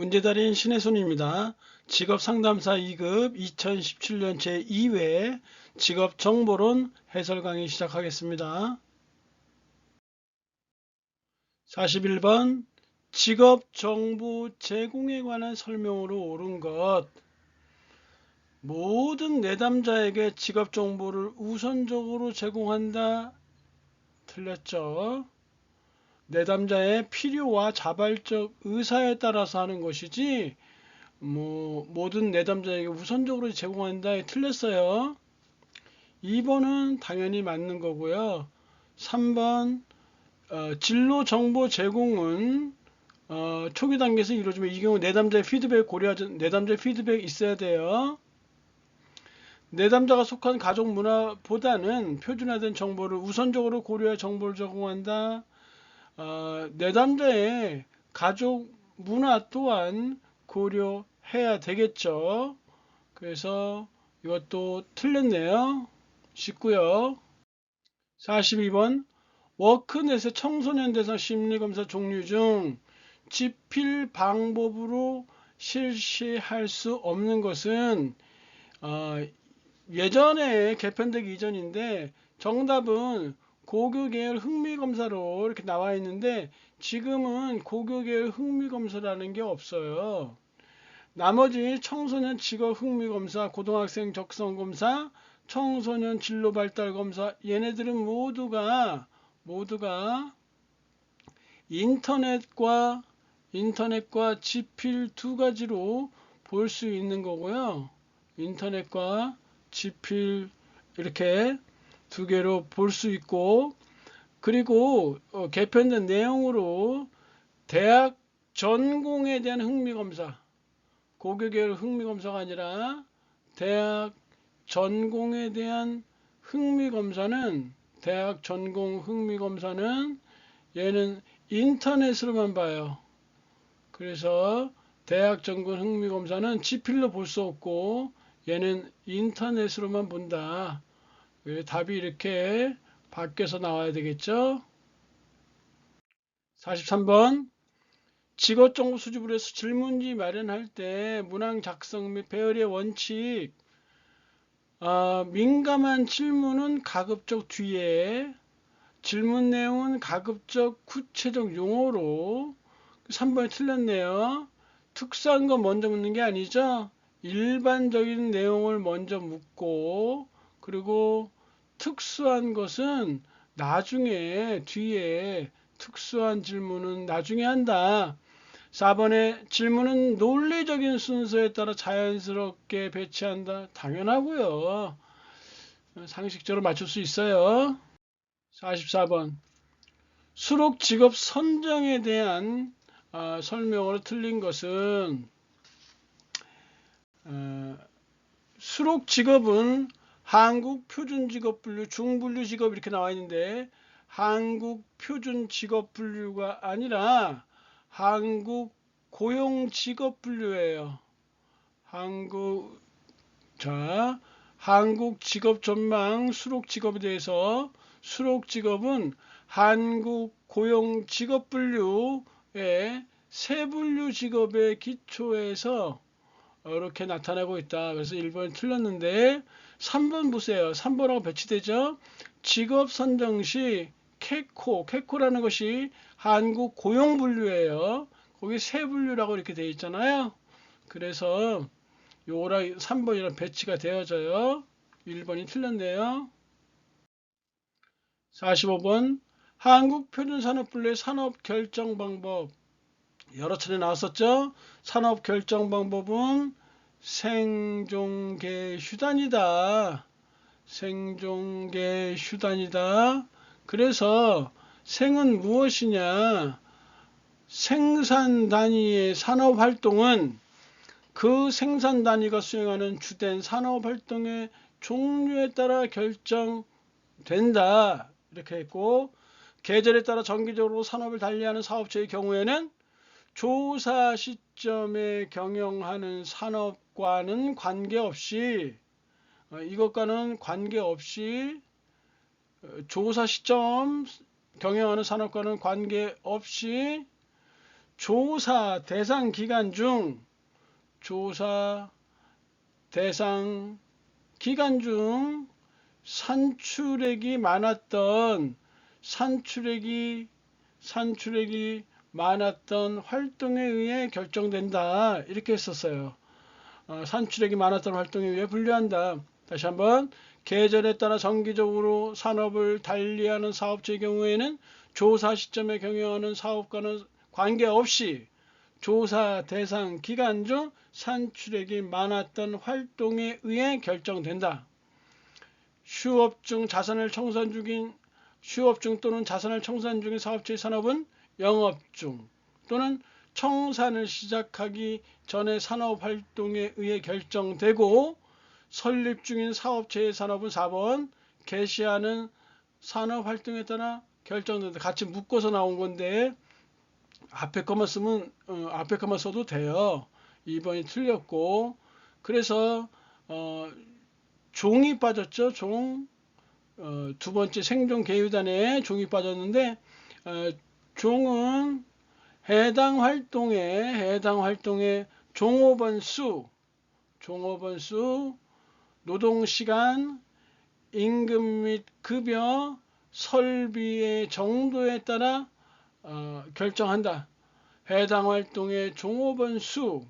문제달인 신혜손입니다. 직업상담사 2급 2017년 제2회 직업정보론 해설 강의 시작하겠습니다. 41번 직업정보 제공에 관한 설명으로 옳은 것. 모든 내담자에게 직업정보를 우선적으로 제공한다. 틀렸죠. 내담자의 필요와 자발적 의사에 따라서 하는 것이지 모든 내담자에게 우선적으로 제공한다에 틀렸어요. 2번은 당연히 맞는 거고요. 3번 진로 정보 제공은 초기 단계에서 이루어지면 이 경우 내담자의 피드백 고려하지 내담자의 피드백 있어야 돼요. 내담자가 속한 가족 문화보다는 표준화된 정보를 우선적으로 고려해 정보를 제공한다. 내담자의 가족 문화 또한 고려해야 되겠죠. 그래서 이것도 틀렸네요. 쉽고요. 42번 워크넷의 청소년 대상 심리검사 종류 중 집필 방법으로 실시할 수 없는 것은 예전에 개편되기 이전인데 정답은 고교계열 흥미검사로 이렇게 나와 있는데 지금은 고교계열 흥미검사라는 게 없어요. 나머지 청소년 직업 흥미검사, 고등학생 적성검사, 청소년 진로발달검사 얘네들은 모두가 인터넷과 지필 두 가지로 볼 수 있는 거고요. 인터넷과 지필 이렇게 두 개로 볼 수 있고, 그리고 개편된 내용으로 대학 전공에 대한 흥미검사, 고교계열 흥미검사가 아니라 대학 전공에 대한 흥미검사는 대학 전공 흥미검사는 얘는 인터넷으로만 봐요. 그래서 대학 전공 흥미검사는 지필로 볼 수 없고 얘는 인터넷으로만 본다. 답이 이렇게 바뀌어서 나와야 되겠죠. 43번 직업정보 수집을 해서 질문지 마련할 때 문항 작성 및 배열의 원칙. 민감한 질문은 가급적 뒤에, 질문 내용은 가급적 구체적 용어로. 3번이 틀렸네요. 특수한 거 먼저 묻는 게 아니죠. 일반적인 내용을 먼저 묻고, 그리고 특수한 것은 나중에, 뒤에, 특수한 질문은 나중에 한다. 4번에 질문은 논리적인 순서에 따라 자연스럽게 배치한다. 당연하고요. 상식적으로 맞출 수 있어요. 44번 수록 직업 선정에 대한 설명으로 틀린 것은 수록 직업은 한국 표준 직업 분류, 중분류 직업 이렇게 나와 있는데 한국 표준 직업 분류가 아니라 한국 고용 직업 분류예요. 한국 직업 전망 수록 직업에 대해서 수록 직업은 한국 고용 직업 분류의 세 분류 직업의 기초에서 이렇게 나타나고 있다. 그래서 1번 틀렸는데 3번 보세요. 3번하고 배치되죠. 직업 선정 시 캐코라는 것이 한국 고용 분류예요. 거기 세 분류라고 이렇게 되어 있잖아요. 그래서 요거랑 3번이랑 배치가 되어져요. 1번이 틀렸네요. 45번 한국표준산업분류의 산업결정방법 여러 차례 나왔었죠. 산업결정방법은 생존계휴단이다. 생존계휴단이다. 그래서 생은 무엇이냐? 생산 단위의 산업활동은 그 생산 단위가 수행하는 주된 산업활동의 종류에 따라 결정된다. 이렇게 했고, 계절에 따라 정기적으로 산업을 달리하는 사업체의 경우에는 조사 시점에 경영하는 산업과는 관계없이 이것과는 관계없이 조사 시점 경영하는 산업과는 관계없이 조사 대상 기간 중 조사 대상 기간 중 산출액이 많았던 활동에 의해 결정된다. 이렇게 했었어요. 산출액이 많았던 활동에 의해 분류한다. 다시 한번, 계절에 따라 정기적으로 산업을 달리하는 사업체의 경우에는 조사 시점에 경영하는 사업과는 관계없이 조사 대상 기간 중 산출액이 많았던 활동에 의해 결정된다. 휴업 중 또는 자산을 청산 중인 사업체의 산업은 영업 중 또는 청산을 시작하기 전의 산업 활동에 의해 결정되고, 설립 중인 사업체의 산업은 4번 개시하는 산업 활동에 따라 결정된다. 같이 묶어서 나온 건데 앞에 것만 써도 돼요. 2번이 틀렸고, 그래서 종이 빠졌죠. 두 번째 생존 계유단에 종이 빠졌는데, 종은 해당 활동의 종업원 수, 노동시간, 임금 및 급여, 설비의 정도에 따라 결정한다. 해당 활동의 종업원 수,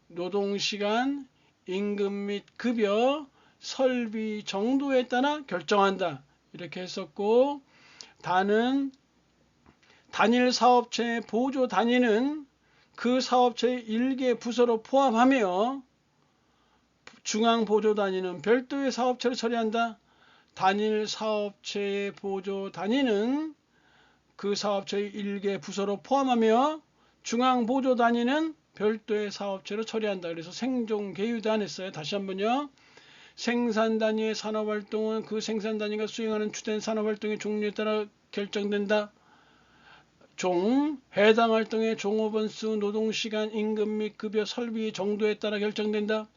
노동시간, 임금 및 급여, 설비 정도에 따라 결정한다. 이렇게 했었고, 단은 단일 사업체의 보조 단위는 그 사업체의 일개 부서로 포함하며 중앙 보조 단위는 별도의 사업체로 처리한다. 단일 사업체의 보조 단위는 그 사업체의 일개 부서로 포함하며 중앙 보조 단위는 별도의 사업체로 처리한다. 그래서 생존 계유단 했어요. 다시 한번요. 생산 단위의 산업활동은 그 생산 단위가 수행하는 주된 산업활동의 종류에 따라 결정된다. 해당 활동의 종업원 수, 노동시간, 임금 및 급여, 설비 정도에 따라 결정된다.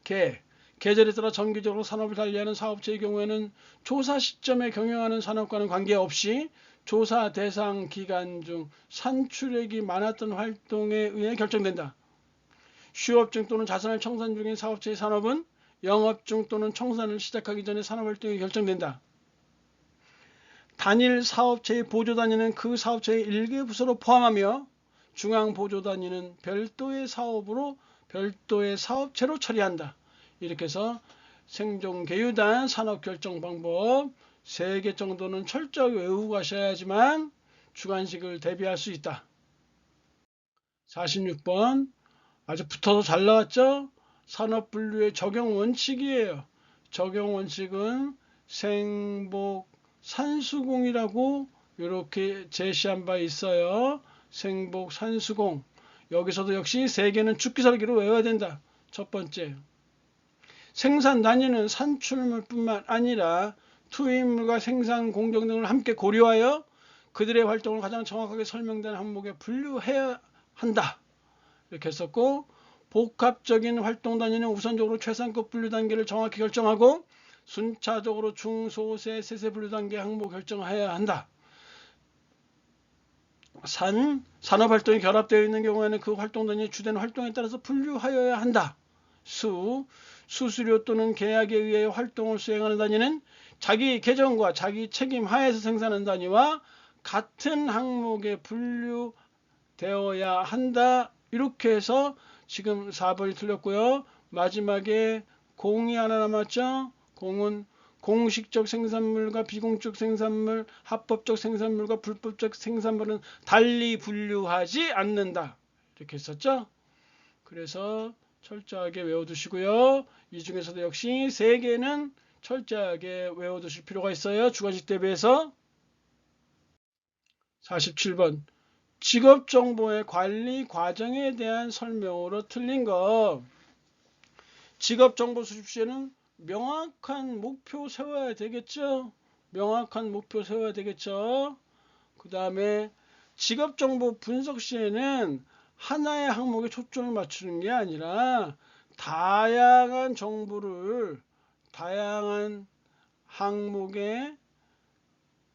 계절에 따라 정기적으로 산업을 달리하는 사업체의 경우에는 조사 시점에 경영하는 산업과는 관계없이 조사 대상 기간 중 산출액이 많았던 활동에 의해 결정된다. 휴업 중 또는 자산을 청산 중인 사업체의 산업은 영업 중 또는 청산을 시작하기 전에 산업활동이 결정된다. 단일 사업체의 보조 단위는 그 사업체의 일개 부서로 포함하며 중앙 보조 단위는 별도의 사업체로 처리한다. 이렇게 해서 생존 계유단 산업 결정 방법 3개 정도는 철저하게 외우고 가셔야지만 주관식을 대비할 수 있다. 46번 아주 붙어서 잘 나왔죠? 산업 분류의 적용 원칙이에요. 적용 원칙은 생복 산수공이라고 이렇게 제시한 바 있어요. 생복 산수공. 여기서도 역시 3개는 죽기살기로 외워야 된다. 첫 번째, 생산 단위는 산출물뿐만 아니라 투입물과 생산 공정 등을 함께 고려하여 그들의 활동을 가장 정확하게 설명된 항목에 분류해야 한다. 이렇게 했었고, 복합적인 활동 단위는 우선적으로 최상급 분류 단계를 정확히 결정하고 순차적으로 중, 소, 세, 세세 분류 단계 항목 결정해야 한다. 산업활동이 결합되어 있는 경우에는 그 활동 단위의 주된 활동에 따라서 분류하여야 한다. 수수료 또는 계약에 의해 활동을 수행하는 단위는 자기 계정과 자기 책임 하에서 생산하는 단위와 같은 항목에 분류되어야 한다. 이렇게 해서 지금 4번이 틀렸고요. 마지막에 공이 하나 남았죠. 공은 공식적 생산물과 비공식 생산물, 합법적 생산물과 불법적 생산물은 달리 분류하지 않는다. 이렇게 했었죠. 그래서 철저하게 외워두시고요. 이 중에서도 역시 3개는 철저하게 외워두실 필요가 있어요. 주관식 대비해서. 47번 직업정보의 관리 과정에 대한 설명으로 틀린 거. 직업정보 수집 시에는 명확한 목표 세워야 되겠죠. 그 다음에 직업정보 분석 시에는 하나의 항목에 초점을 맞추는 게 아니라 다양한 정보를 다양한 항목에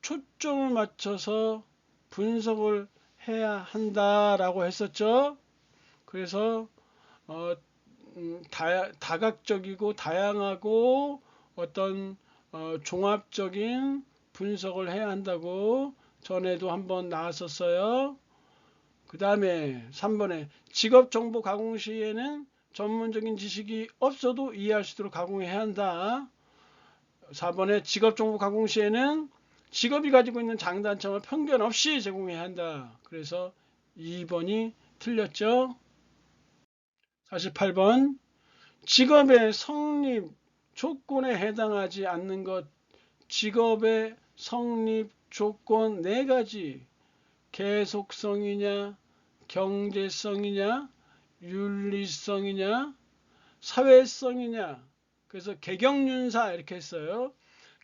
초점을 맞춰서 분석을 해야 한다라고 했었죠. 그래서 다각적이고 다양하고 어떤 종합적인 분석을 해야 한다고 전에도 한번 나왔었어요. 그 다음에 3번에 직업정보 가공 시에는 전문적인 지식이 없어도 이해할 수 있도록 가공해야 한다. 4번에 직업정보 가공 시에는 직업이 가지고 있는 장단점을 편견 없이 제공해야 한다. 그래서 2번이 틀렸죠. 48번 직업의 성립 조건에 해당하지 않는 것. 직업의 성립 조건 4가지. 계속성이냐, 경제성이냐, 윤리성이냐, 사회성이냐. 그래서 계경윤사 이렇게 했어요.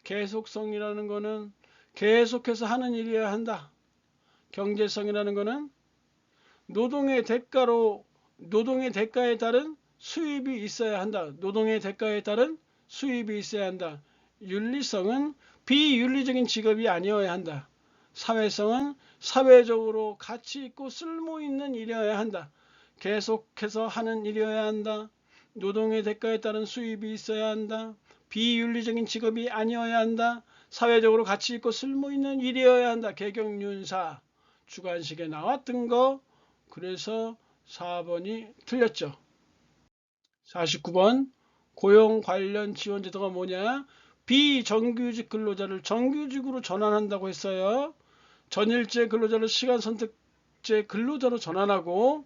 계속성이라는 거는 계속해서 하는 일이어야 한다. 경제성이라는 거는 노동의 대가에 따른 수입이 있어야 한다. 노동의 대가에 따른 수입이 있어야 한다. 윤리성은 비윤리적인 직업이 아니어야 한다. 사회성은 사회적으로 가치 있고 쓸모 있는 일이어야 한다. 계속해서 하는 일이어야 한다. 노동의 대가에 따른 수입이 있어야 한다. 비윤리적인 직업이 아니어야 한다. 사회적으로 가치 있고 쓸모 있는 일이어야 한다. 계경윤사 주관식에 나왔던 거. 그래서 4번이 틀렸죠. 49번 고용 관련 지원 제도가 뭐냐? 비정규직 근로자를 정규직으로 전환한다고 했어요. 전일제 근로자를 시간 선택제 근로자로 전환하고,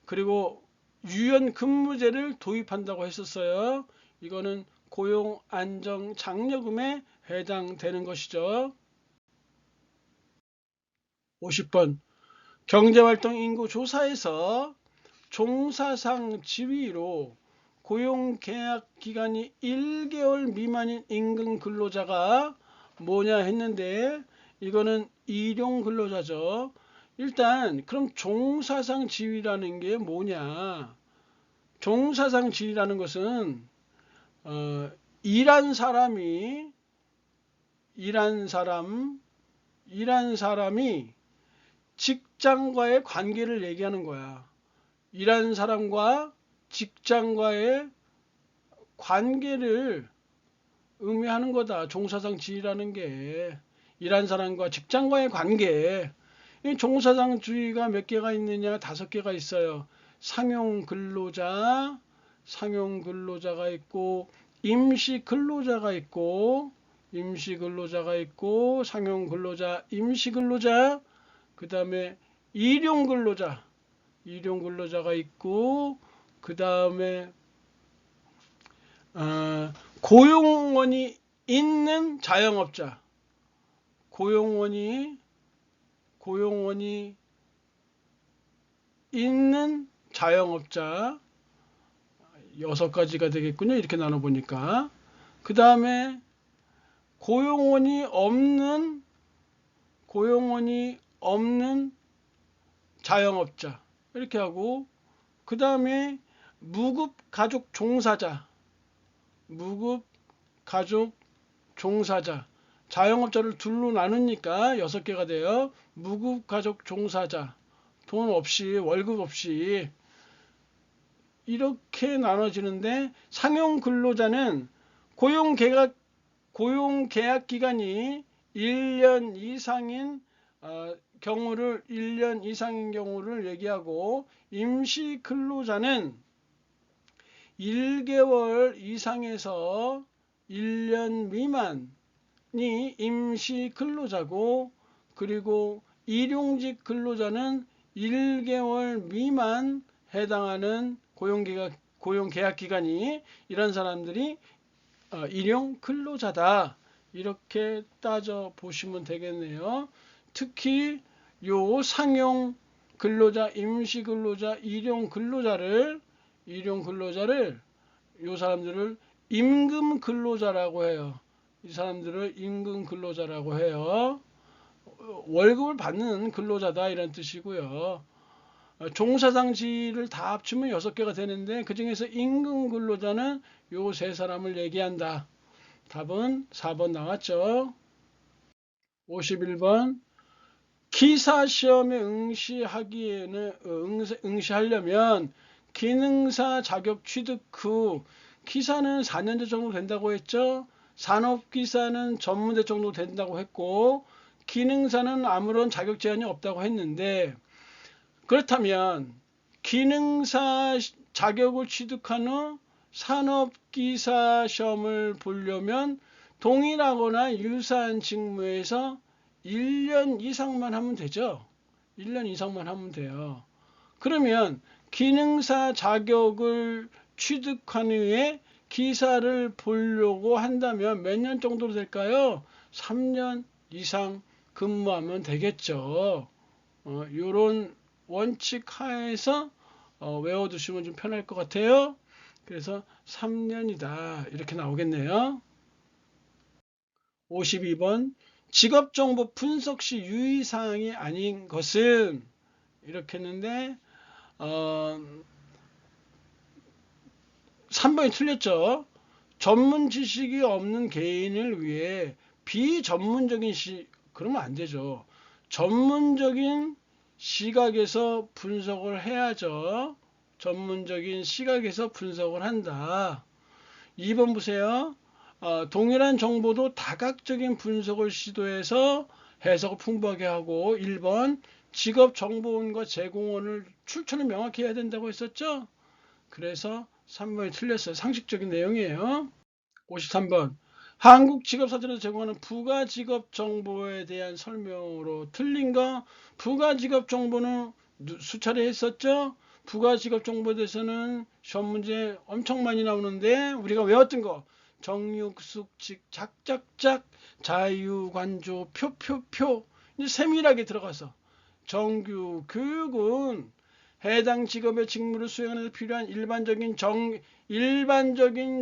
그리고 유연 근무제를 도입한다고 했었어요. 이거는 고용 안정 장려금에 해당되는 것이죠. 50번 경제활동 인구 조사에서 종사상 지위로 고용계약 기간이 1개월 미만인 임금 근로자가 뭐냐 했는데, 이거는 일용 근로자죠. 일단 그럼 종사상 지위라는 게 뭐냐? 종사상 지위라는 것은 일한 사람이 직장과의 관계를 얘기하는 거야. 일한 사람과 직장과의 관계를 의미하는 거다. 종사상 지위라는 게 일한 사람과 직장과의 관계. 이 종사상 지위가 몇 개가 있느냐? 5개가 있어요. 상용 근로자가 있고, 임시 근로자가 있고, 상용 근로자, 임시 근로자, 그 다음에 일용 근로자가 있고, 그 다음에 고용원이 있는 자영업자, 고용원이 있는 자영업자 6가지가 되겠군요. 이렇게 나눠보니까. 그 다음에 고용원이 없는 자영업자 이렇게 하고, 그 다음에 무급가족 종사자, 자영업자를 둘로 나누니까 6개가 돼요. 무급가족 종사자, 돈 없이 월급 없이 이렇게 나눠지는데, 상용 근로자는 고용계약 기간이 1년 이상인 경우를 얘기하고, 임시 근로자는 1개월 이상에서 1년 미만이 임시 근로자고, 그리고 일용직 근로자는 1개월 미만 해당하는 고용계약 기간이, 이런 사람들이 일용 근로자다. 이렇게 따져 보시면 되겠네요. 특히 요 상용 근로자, 임시 근로자, 일용 근로자를 요 사람들을 임금 근로자라고 해요. 이 사람들을 임금 근로자라고 해요. 월급을 받는 근로자다 이런 뜻이고요. 종사상지를 다 합치면 6개가 되는데, 그 중에서 임금 근로자는 요 3사람을 얘기한다. 답은 4번 나왔죠. 51번 기사 시험에 응시하려면 기능사 자격 취득 후 기사는 4년제 정도 된다고 했죠. 산업기사는 전문대 정도 된다고 했고 기능사는 아무런 자격 제한이 없다고 했는데, 그렇다면 기능사 자격을 취득한 후 산업기사 시험을 보려면 동일하거나 유사한 직무에서 1년 이상만 하면 되죠. 1년 이상만 하면 돼요. 그러면 기능사 자격을 취득한 후에 기사를 보려고 한다면 몇 년 정도 될까요? 3년 이상 근무하면 되겠죠. 이런 원칙 하에서 외워두시면 좀 편할 것 같아요. 그래서 3년이다 이렇게 나오겠네요. 52번 직업정보 분석 시 유의사항이 아닌 것은 이렇게 했는데 3번이 틀렸죠. 전문 지식이 없는 개인을 위해 비전문적인 그러면 안 되죠. 전문적인 시각에서 분석을 해야죠. 전문적인 시각에서 분석을 한다. 2번 보세요. 동일한 정보도 다각적인 분석을 시도해서 해석을 풍부하게 하고, 1번 직업정보원과 제공원을 출처를 명확히 해야 된다고 했었죠. 그래서 3번이 틀렸어요. 상식적인 내용이에요. 53번 한국직업사전에서 제공하는 부가직업정보에 대한 설명으로 틀린 거. 부가직업정보는 수차례 했었죠. 부가직업정보에 대해서는 시험 문제 엄청 많이 나오는데 우리가 외웠던 거 정육숙직 작작작 자유관조 표표표 이제 세밀하게 들어가서 정규 교육은 해당 직업의 직무를 수행하는 데 필요한 일반적인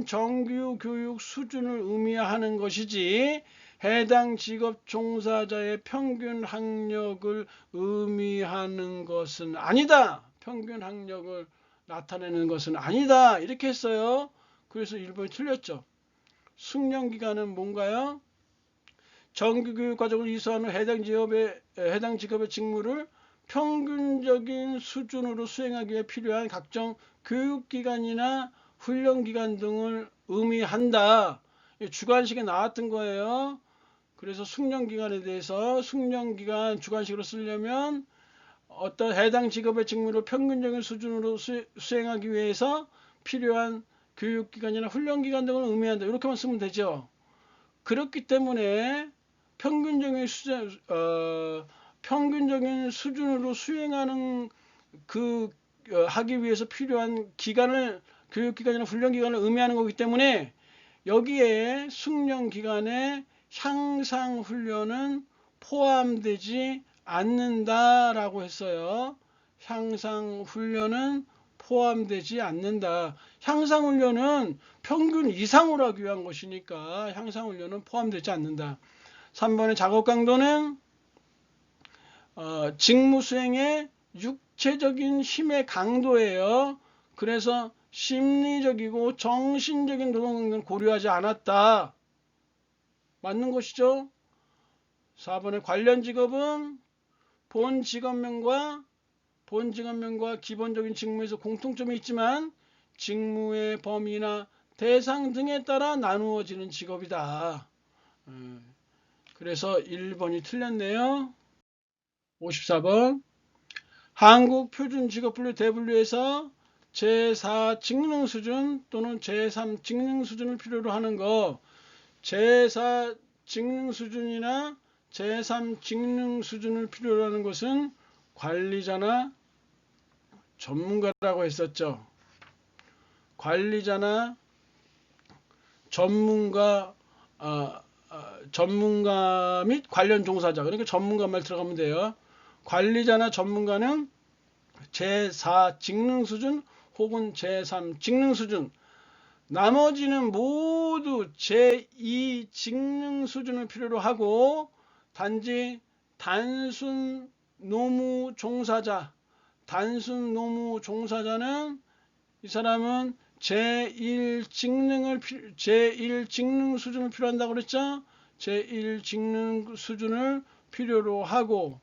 정규 교육 수준을 의미하는 것이지 해당 직업 종사자의 평균 학력을 의미하는 것은 아니다. 평균 학력을 나타내는 것은 아니다. 이렇게 했어요. 그래서 1번이 틀렸죠. 숙련기간은 뭔가요? 정규교육 과정을 이수한 후 해당 직업의 직무를 평균적인 수준으로 수행하기 위해 필요한 각종 교육기간이나 훈련기간 등을 의미한다. 주관식에 나왔던 거예요. 그래서 숙련기간에 대해서 숙련기간 주관식으로 쓰려면 어떤 해당 직업의 직무를 평균적인 수준으로 수행하기 위해서 필요한 교육기간이나 훈련기간 등을 의미한다. 이렇게만 쓰면 되죠. 그렇기 때문에 평균적인 수준으로 수행하는 하기 위해서 필요한 기간을 교육기간이나 훈련기간을 의미하는 거기 때문에 여기에 숙련기간에 향상훈련은 포함되지 않는다라고 했어요. 향상훈련은 포함되지 않는다. 향상훈련은 평균 이상으로 하기 위한 것이니까 향상훈련은 포함되지 않는다. 3번의 작업 강도는 직무 수행의 육체적인 힘의 강도예요. 그래서 심리적이고 정신적인 노동 능력을 고려하지 않았다. 맞는 것이죠. 4번의 관련 직업은 본 직업명과 기본적인 직무에서 공통점이 있지만 직무의 범위나 대상 등에 따라 나누어지는 직업이다. 그래서 1번이 틀렸네요. 54번 한국표준직업분류 대분류에서 제4 직능 수준 또는 제3 직능 수준을 필요로 하는 거, 제4 직능 수준이나 제3 직능 수준을 필요로 하는 것은 관리자나 전문가라고 했었죠. 관리자나 전문가 및 관련 종사자, 그러니까 전문가 말 들어가면 돼요. 관리자나 전문가는 제4 직능 수준 혹은 제3 직능 수준, 나머지는 모두 제2 직능 수준을 필요로 하고 단지 단순 노무 종사자는 이 사람은 제1 직능 수준을 필요로 한다고 그랬죠. 제1 직능 수준을 필요로 하고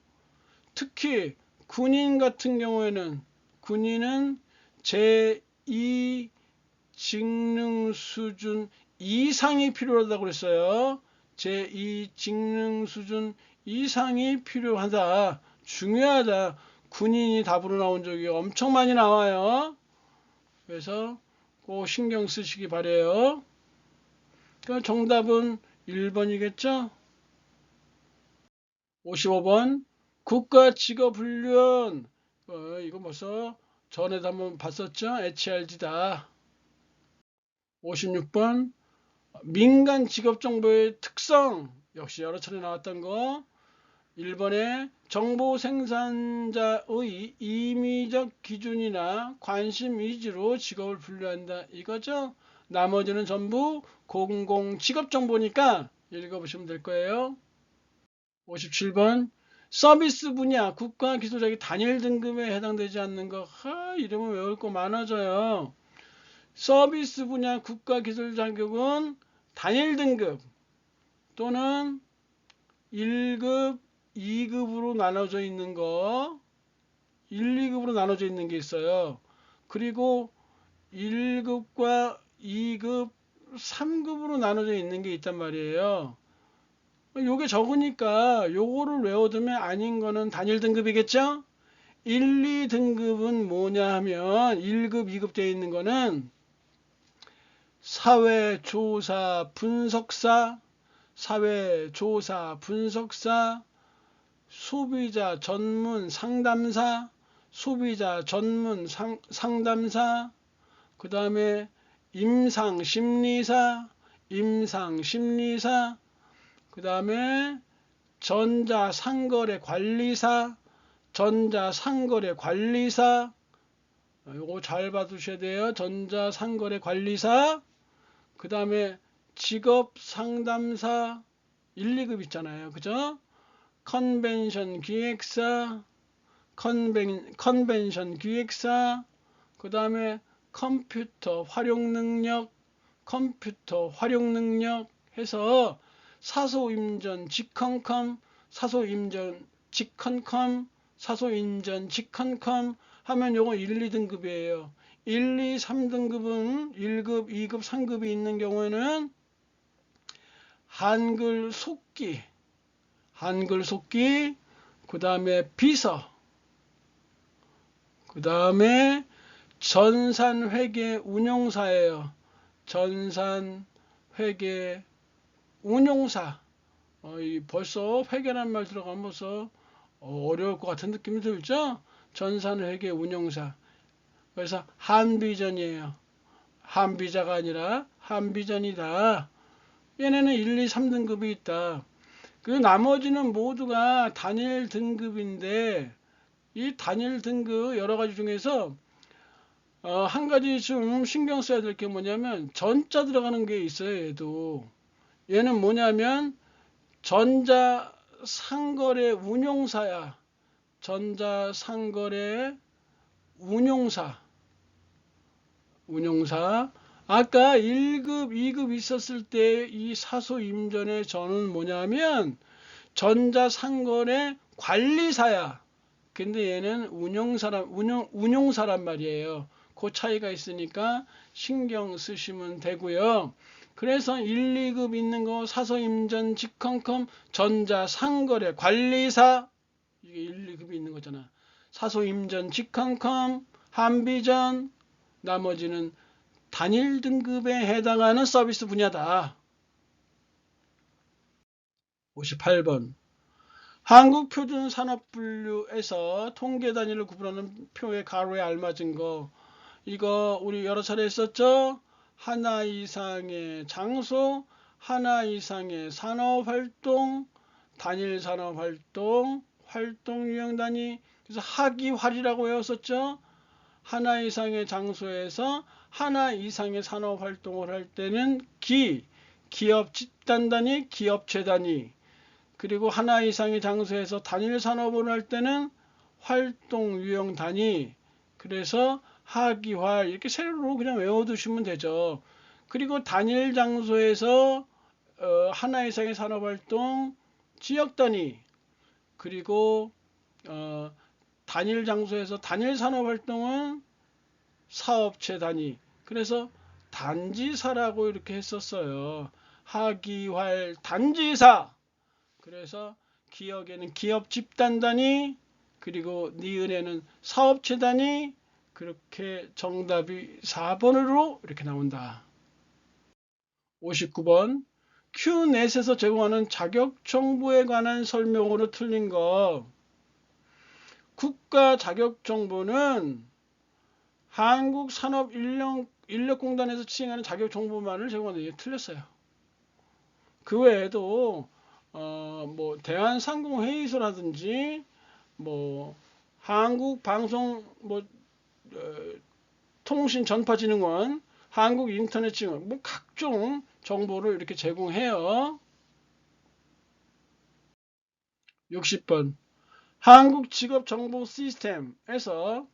특히 군인 같은 경우에는 군인은 제2 직능 수준 이상이 필요하다고 그랬어요. 제2 직능 수준 이상이 필요하다. 중요하다. 군인이 답으로 나온 적이 엄청 많이 나와요. 그래서 꼭 신경 쓰시기 바래요. 그러니까 정답은 1번이겠죠? 55번 국가 직업 훈련. 이거 벌써 전에도 한번 봤었죠? HRD다. 56번 민간 직업 정보의 특성. 역시 여러 차례 나왔던 거. 1번에 정보 생산자의 임의적 기준이나 관심 위주로 직업을 분류한다. 이거죠? 나머지는 전부 공공 직업 정보니까 읽어보시면 될 거예요. 57번 서비스 분야 국가 기술자격 단일 등급에 해당되지 않는 거. 이러면 외울 거 많아져요. 서비스 분야 국가 기술 자격은 단일 등급 또는 1급, 2급으로 나눠져 있는 거, 1, 2급으로 나눠져 있는 게 있어요. 그리고 1급과 2급, 3급으로 나눠져 있는 게 있단 말이에요. 요게 적으니까 요거를 외워두면 아닌 거는 단일 등급이겠죠? 1, 2등급은 뭐냐 하면 1급, 2급 되어 있는 거는 사회조사 분석사, 사회조사 분석사, 소비자 전문 상담사, 소비자 전문 상담사, 그 다음에 임상심리사, 임상심리사, 그 다음에 전자상거래관리사, 전자상거래관리사, 요거 잘 봐두셔야 돼요. 전자상거래관리사, 그 다음에 직업상담사 1, 2급 있잖아요. 그죠? 컨벤션 기획사, 컨벤션 기획사, 그 다음에 컴퓨터 활용 능력 해서 사소임전 직컨컴, 사소임전 직컨컴, 사소임전 직컨컴 하면 요거 1, 2등급이에요. 1, 2, 3등급은 1급, 2급, 3급이 있는 경우에는 한글 속기, 그 다음에 비서, 그 다음에 전산회계 운용사예요. 전산회계 운용사. 벌써 회계란 말 들어가면 벌써 어려울 것 같은 느낌이 들죠? 전산회계 운용사. 그래서 한비전이에요. 한비자가 아니라 한비전이다. 얘네는 1, 2, 3등급이 있다. 그 나머지는 모두가 단일 등급인데 이 단일 등급 여러 가지 중에서 한 가지 좀 신경 써야 될 게 뭐냐면 전자 들어가는 게 있어요. 얘는 뭐냐면 전자상거래 운용사야. 전자상거래 운용사. 아까 1급, 2급 있었을 때 이 사소임전의 전은 뭐냐면 전자상거래 관리사야. 근데 얘는 운용사란 말이에요. 그 차이가 있으니까 신경 쓰시면 되고요. 그래서 1, 2급 있는 거 사소임전 직컨컴 전자상거래 관리사 이게 1, 2급이 있는 거잖아. 사소임전 직컨컴 한비전 나머지는 단일 등급에 해당하는 서비스 분야다. 58번 한국표준산업분류에서 통계 단위를 구분하는 표의 가로에 알맞은 거 이거 우리 여러 차례 했었죠. 하나 이상의 장소, 하나 이상의 산업활동, 단일 산업활동, 활동 유형 단위 그래서 하기활이라고 외웠었죠. 하나 이상의 장소에서 하나 이상의 산업활동을 할 때는 기업 집단 단위, 기업체 단위 그리고 하나 이상의 장소에서 단일 산업을 할 때는 활동 유형 단위 그래서 하기활 이렇게 세로로 그냥 외워두시면 되죠. 그리고 단일 장소에서 하나 이상의 산업활동 지역 단위 그리고 단일 장소에서 단일 산업 활동은 사업체 단위. 그래서 단지사라고 이렇게 했었어요. 하기활 단지사. 그래서 기역에는 기업 집단 단위, 그리고 니은에는 사업체 단위. 그렇게 정답이 4번으로 이렇게 나온다. 59번. Q넷에서 제공하는 자격 정보에 관한 설명으로 틀린 거. 국가 자격 정보는 한국산업인력공단에서 시행하는 자격 정보만을 제공하는 게 틀렸어요. 그 외에도 뭐 대한상공회의소라든지 뭐 한국방송 통신전파진흥원, 한국인터넷진흥원 뭐 각종 정보를 이렇게 제공해요. 60번. 한국직업정보시스템에서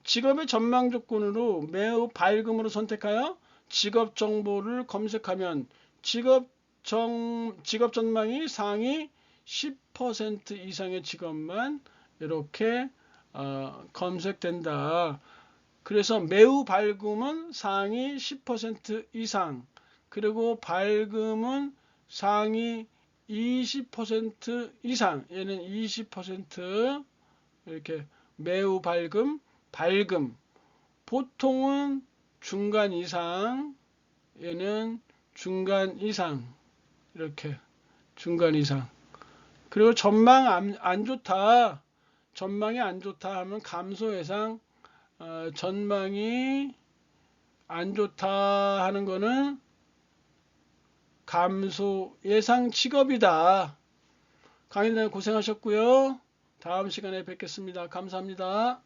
직업의 전망 조건으로 매우 밝음으로 선택하여 직업 정보를 검색하면 직업 전망이 상위 10% 이상의 직업만 이렇게 검색된다. 그래서 매우 밝음은 상위 10% 이상, 그리고 밝음은 상위 20% 이상, 얘는 20% 이렇게 매우 밝음, 보통은 중간 이상, 얘는 중간 이상, 이렇게 중간 이상. 그리고 전망 안 좋다, 전망이 안 좋다 하면 감소 예상, 전망이 안 좋다 하는 거는 감소 예상 직업이다. 강의들 고생하셨고요. 다음 시간에 뵙겠습니다. 감사합니다.